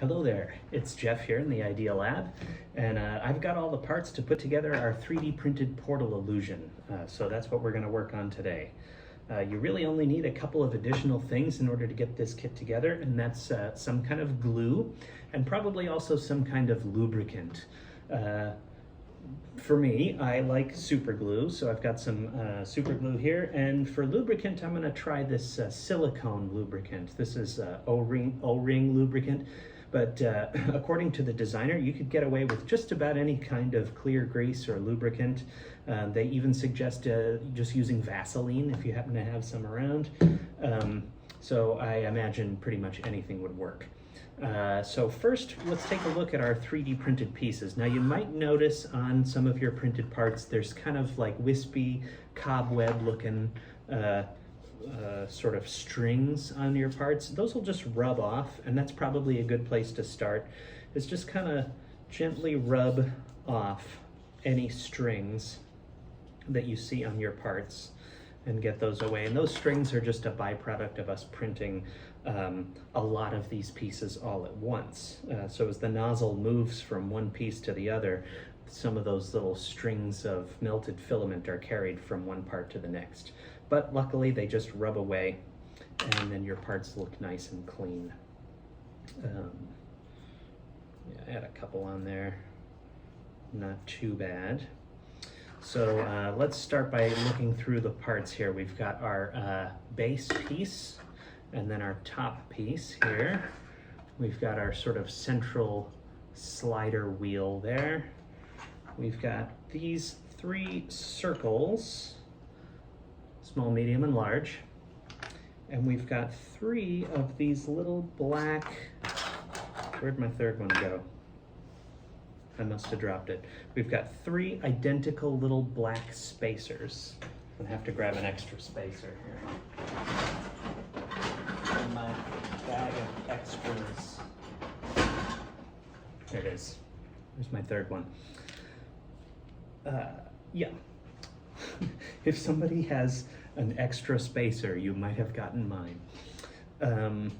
Hello there, it's Jeff here in the Idea Lab, and I've got all the parts to put together our 3D printed portal illusion, so that's what we're going to work on today. You really only need a couple of additional things in order to get this kit together, and that's some kind of glue and probably also some kind of lubricant. For me, I like super glue, so I've got some super glue here, and for lubricant I'm going to try this silicone lubricant. This is O-ring lubricant, but according to the designer you could get away with just about any kind of clear grease or lubricant. They even suggest just using Vaseline if you happen to have some around, so I imagine pretty much anything would work. So first, let's take a look at our 3D printed pieces. Now you might notice on some of your printed parts there's kind of like wispy, cobweb looking sort of strings on your parts. Those will just rub off, and that's probably a good place to start, is just kind of gently rub off any strings that you see on your parts and get those away. And those strings are just a byproduct of us printing a lot of these pieces all at once. So as the nozzle moves from one piece to the other, some of those little strings of melted filament are carried from one part to the next. But luckily they just rub away, and then your parts look nice and clean. Yeah, add a couple on there, not too bad. So let's start by looking through the parts here. We've got our base piece, and then our top piece here. We've got our sort of central slider wheel there. We've got these three circles, small, medium, and large. And we've got three of these little black, where'd my third one go? I must have dropped it. We've got three identical little black spacers. I'm gonna have to grab an extra spacer here. In my bag of extras. There it is. There's my third one. Yeah. If somebody has an extra spacer, you might have gotten mine. The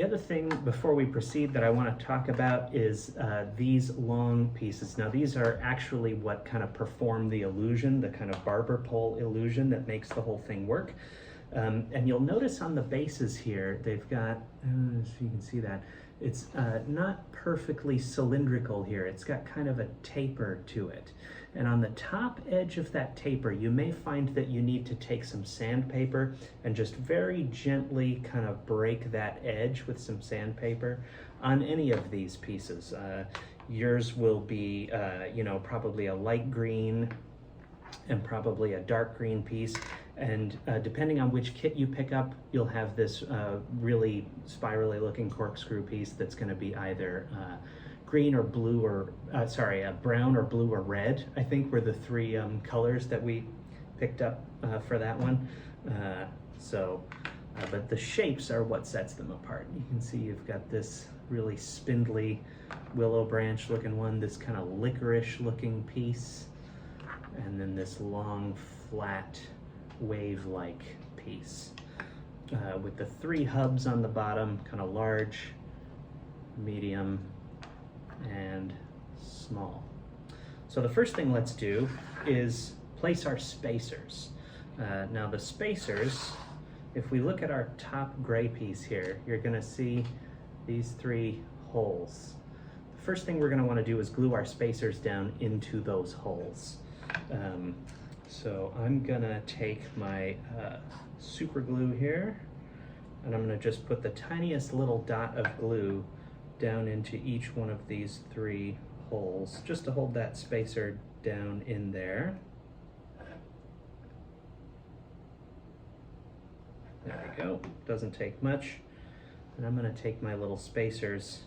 other thing before we proceed that I want to talk about is these long pieces. Now these are actually what kind of perform the illusion, the kind of barber pole illusion that makes the whole thing work. And you'll notice on the bases here, they've got, I don't know if you can see that, it's not perfectly cylindrical here. It's got kind of a taper to it. And on the top edge of that taper, you may find that you need to take some sandpaper and just very gently kind of break that edge with some sandpaper on any of these pieces. Yours will be, probably a light green and probably a dark green piece. And depending on which kit you pick up, you'll have this really spirally looking corkscrew piece that's going to be either green or blue or, brown or blue or red, I think were the three colors that we picked up for that one. But the shapes are what sets them apart. You can see you've got this really spindly willow branch looking one, this kind of licorice looking piece, and then this long flat wave-like piece with the three hubs on the bottom, kind of large, medium, and small. So the first thing let's do is place our spacers. Now the spacers, if we look at our top gray piece here, you're going to see these three holes. The first thing we're going to want to do is glue our spacers down into those holes. So I'm gonna take my super glue here, and I'm gonna just put the tiniest little dot of glue down into each one of these three holes, just to hold that spacer down in there. There we go, doesn't take much. And I'm gonna take my little spacers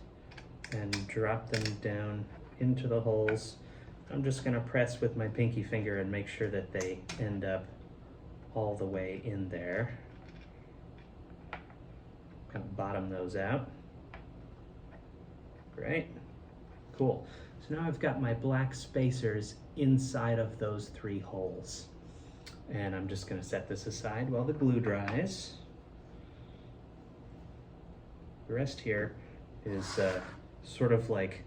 and drop them down into the holes. I'm just going to press with my pinky finger and make sure that they end up all the way in there. Kind of bottom those out. Great. Cool. So now I've got my black spacers inside of those three holes. And I'm just going to set this aside while the glue dries. The rest here is sort of like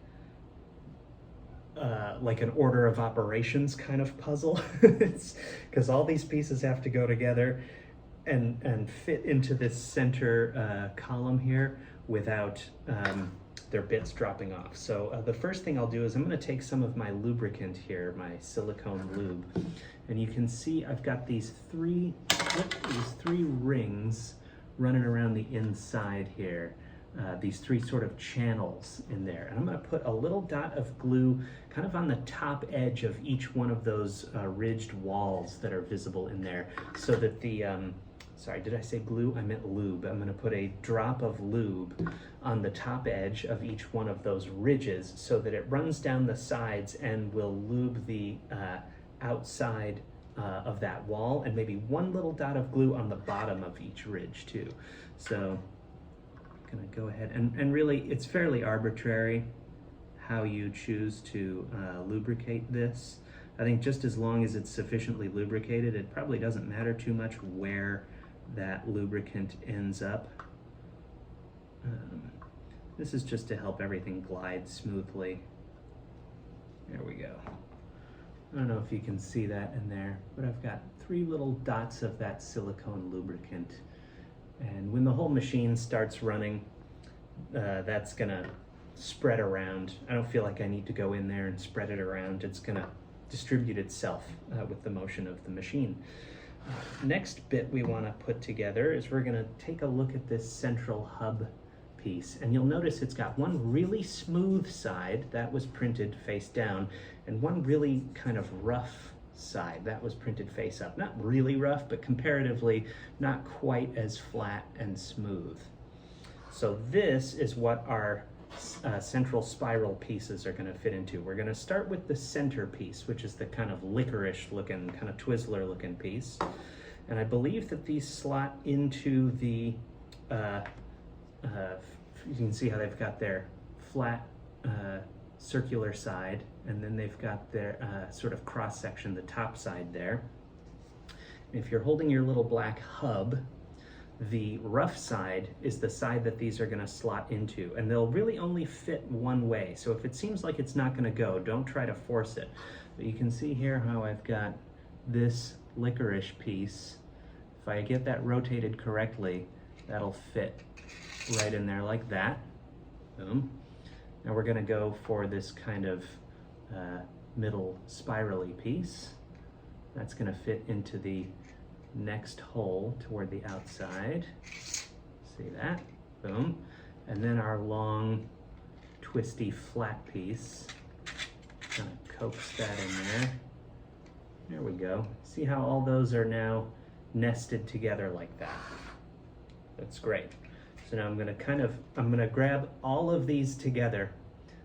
an order of operations kind of puzzle. It's because all these pieces have to go together and fit into this center column here without their bits dropping off. So the first thing I'll do is I'm going to take some of my lubricant here, my silicone lube, and you can see I've got these three rings running around the inside here. These three sort of channels in there. And I'm going to put a little dot of glue kind of on the top edge of each one of those ridged walls that are visible in there, so that the, sorry, did I say glue? I meant lube. I'm going to put a drop of lube on the top edge of each one of those ridges so that it runs down the sides and will lube the outside of that wall, and maybe one little dot of glue on the bottom of each ridge too. So I'm gonna go ahead and really it's fairly arbitrary how you choose to lubricate this. I think just as long as it's sufficiently lubricated, it probably doesn't matter too much where that lubricant ends up. This is just to help everything glide smoothly. There we go. I don't know if you can see that in there, but I've got three little dots of that silicone lubricant. And when the whole machine starts running, that's gonna spread around. I don't feel like I need to go in there and spread it around. It's gonna distribute itself with the motion of the machine. Next bit we wanna put together is we're gonna take a look at this central hub piece. And you'll notice it's got one really smooth side that was printed face down, and one really kind of rough side that was printed face up. Not really rough, but comparatively not quite as flat and smooth. So this is what our central spiral pieces are going to fit into. We're going to start with the center piece, which is the kind of licorice looking, kind of Twizzler looking piece. And I believe that these slot into the you can see how they've got their flat circular side, and then they've got their sort of cross section, the top side there. And if you're holding your little black hub, the rough side is the side that these are going to slot into, and they'll really only fit one way. So if it seems like it's not going to go, don't try to force it. But you can see here how I've got this licorice piece. If I get that rotated correctly, that'll fit right in there like that. Boom. Now we're going to go for this kind of middle spirally piece. That's going to fit into the next hole toward the outside. See that? Boom. And then our long, twisty, flat piece. Kind of coax that in there. There we go. See how all those are now nested together like that? That's great. So now I'm gonna grab all of these together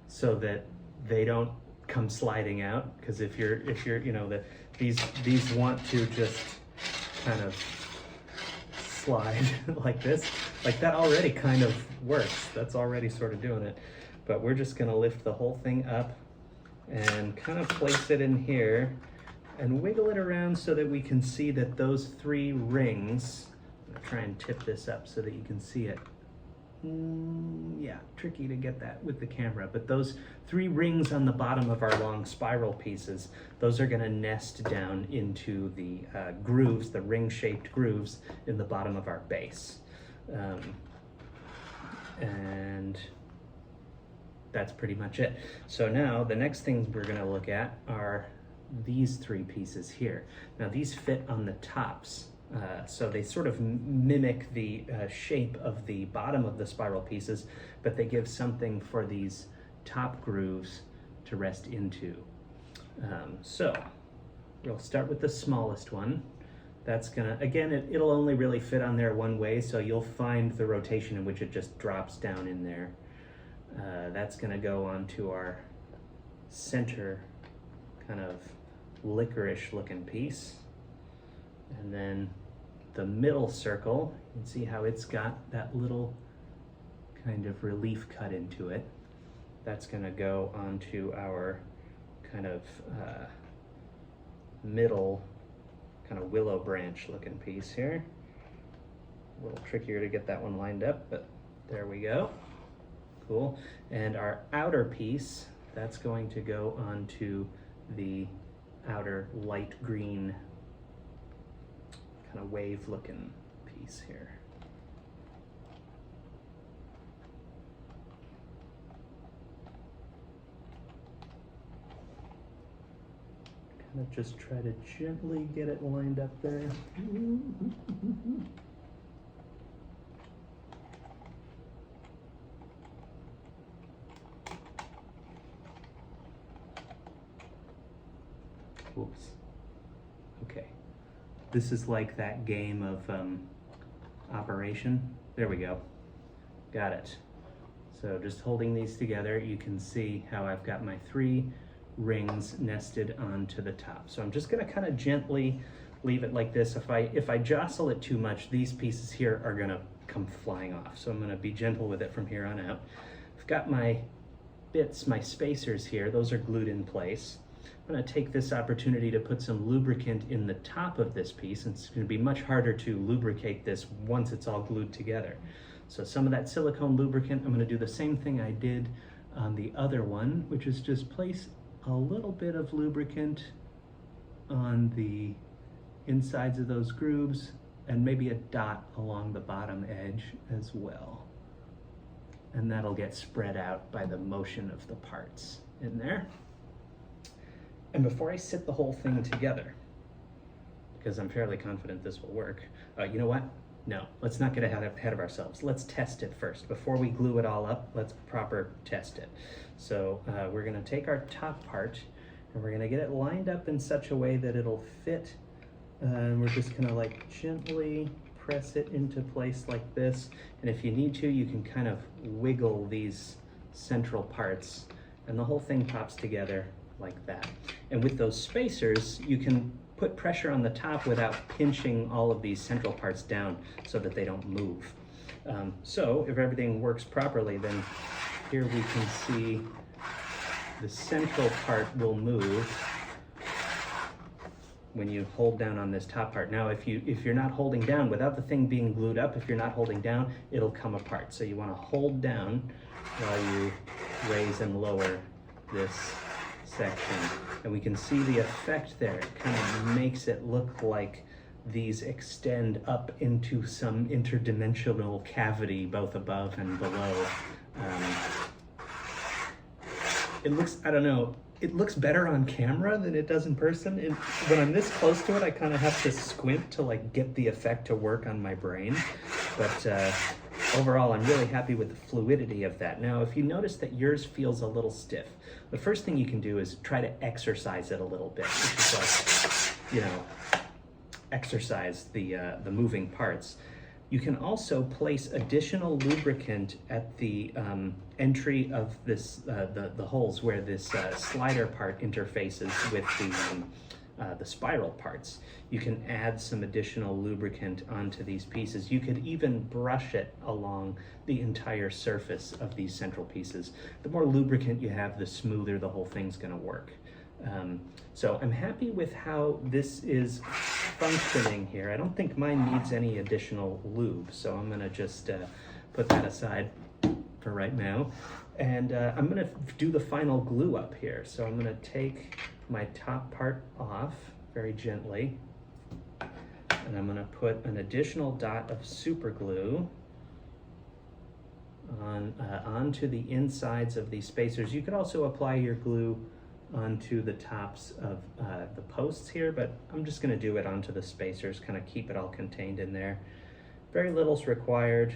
so that they don't come sliding out. Because if you're, you know, these want to just kind of slide like this, like that already kind of works. That's already sort of doing it. But we're just gonna lift the whole thing up and kind of place it in here and wiggle it around so that we can see that those three rings, I'm gonna try and tip this up so that you can see it. Yeah, tricky to get that with the camera, but those three rings on the bottom of our long spiral pieces, those are going to nest down into the grooves, the ring-shaped grooves in the bottom of our base. And that's pretty much it. So now the next things we're going to look at are these three pieces here. Now these fit on the tops. So they sort of mimic the shape of the bottom of the spiral pieces, but they give something for these top grooves to rest into. So we'll start with the smallest one. That's gonna, again, it'll only really fit on there one way, so you'll find the rotation in which it just drops down in there. That's gonna go onto our center kind of licorice looking piece. And then the middle circle, you can see how it's got that little kind of relief cut into it. That's gonna go onto our kind of middle kind of willow branch looking piece here. A little trickier to get that one lined up, but there we go. cool. And our outer piece, that's going to go onto the outer light green kind of wave looking piece here. Kind of just try to gently get it lined up there. Oops. Okay. This is like that game of Operation. There we go. Got it. So just holding these together, you can see how I've got my 3 rings nested onto the top. So I'm just going to kind of gently leave it like this. If I jostle it too much, these pieces here are going to come flying off. So I'm going to be gentle with it from here on out. I've got my bits, my spacers here. Those are glued in place. I'm going to take this opportunity to put some lubricant in the top of this piece, and it's going to be much harder to lubricate this once it's all glued together. So some of that silicone lubricant, I'm going to do the same thing I did on the other one, which is just place a little bit of lubricant on the insides of those grooves and maybe a dot along the bottom edge as well. And that'll get spread out by the motion of the parts in there. And before I sit the whole thing together, because I'm fairly confident this will work, you know what? No, let's not get ahead of ourselves. Let's test it first. Before we glue it all up, let's proper test it. So we're gonna take our top part and we're gonna get it lined up in such a way that it'll fit. And we're just gonna like gently press it into place like this. And if you need to, you can kind of wiggle these central parts and the whole thing pops together like that. And with those spacers, you can put pressure on the top without pinching all of these central parts down so that they don't move. So if everything works properly, then here we can see the central part will move when you hold down on this top part. Now if you're not holding down, without the thing being glued up, if you're not holding down, it'll come apart. So you want to hold down while you raise and lower this section. And we can see the effect there. It kind of makes it look like these extend up into some interdimensional cavity both above and below. It looks, I don't know, it looks better on camera than it does in person. When I'm this close to it, I kind of have to squint to like get the effect to work on my brain. But overall, I'm really happy with the fluidity of that. Now, if you notice that yours feels a little stiff, the first thing you can do is try to exercise it a little bit, which is like, you know, exercise the moving parts. You can also place additional lubricant at the entry of this, the holes where this slider part interfaces with the spiral parts. You can add some additional lubricant onto these pieces. You could even brush it along the entire surface of these central pieces. The more lubricant you have, the smoother the whole thing's gonna work. So I'm happy with how this is functioning here. I don't think mine needs any additional lube, so I'm gonna just put that aside for right now. And I'm gonna do the final glue up here. So I'm gonna take my top part off very gently, and I'm gonna put an additional dot of super glue onto the insides of these spacers. You could also apply your glue onto the tops of the posts here, but I'm just gonna do it onto the spacers, kind of keep it all contained in there. Very little's required.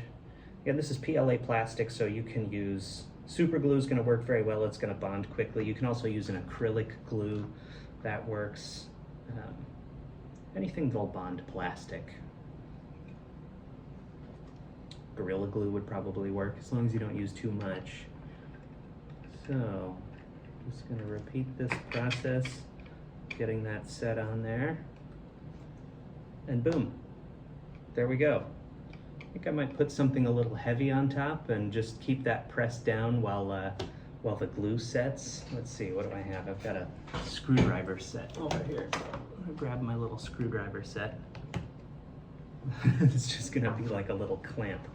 Again, this is PLA plastic, so you can use, super glue is gonna work very well. It's gonna bond quickly. You can also use an acrylic glue, that works. Anything that'll bond plastic. Gorilla glue would probably work, as long as you don't use too much. So, just gonna repeat this process, getting that set on there, and boom, there we go. I think I might put something a little heavy on top and just keep that pressed down while the glue sets. Let's see, what do I have? I've got a screwdriver set over here. I'm gonna grab my little screwdriver set. It's just gonna be like a little clamp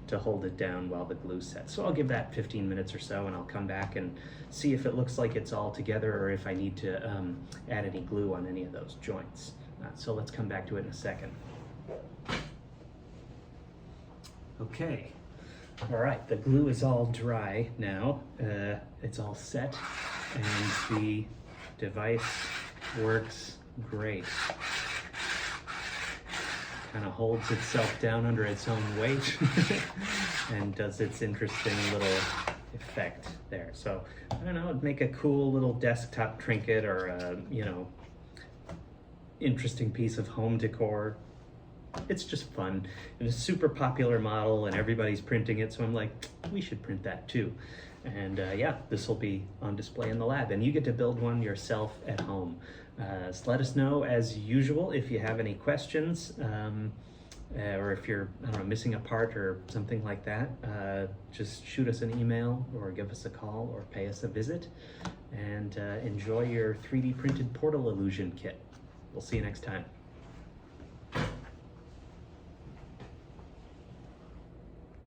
to hold it down while the glue sets. So I'll give that 15 minutes or so, and I'll come back and see if it looks like it's all together or if I need to add any glue on any of those joints. So let's come back to it in a second. Okay, all right, the glue is all dry now. It's all set, and the device works great. Kind of holds itself down under its own weight and does its interesting little effect there. So I don't know, it'd make a cool little desktop trinket or a, you know, interesting piece of home decor. It's just fun, and it's a super popular model and everybody's printing it, so I'm like, we should print that too. And yeah, this will be on display in the lab, and you get to build one yourself at home. So let us know, as usual, if you have any questions, or if you're, I don't know, missing a part or something like that. Just shoot us an email or give us a call or pay us a visit, and enjoy your 3D printed Portal Illusion kit. We'll see you next time.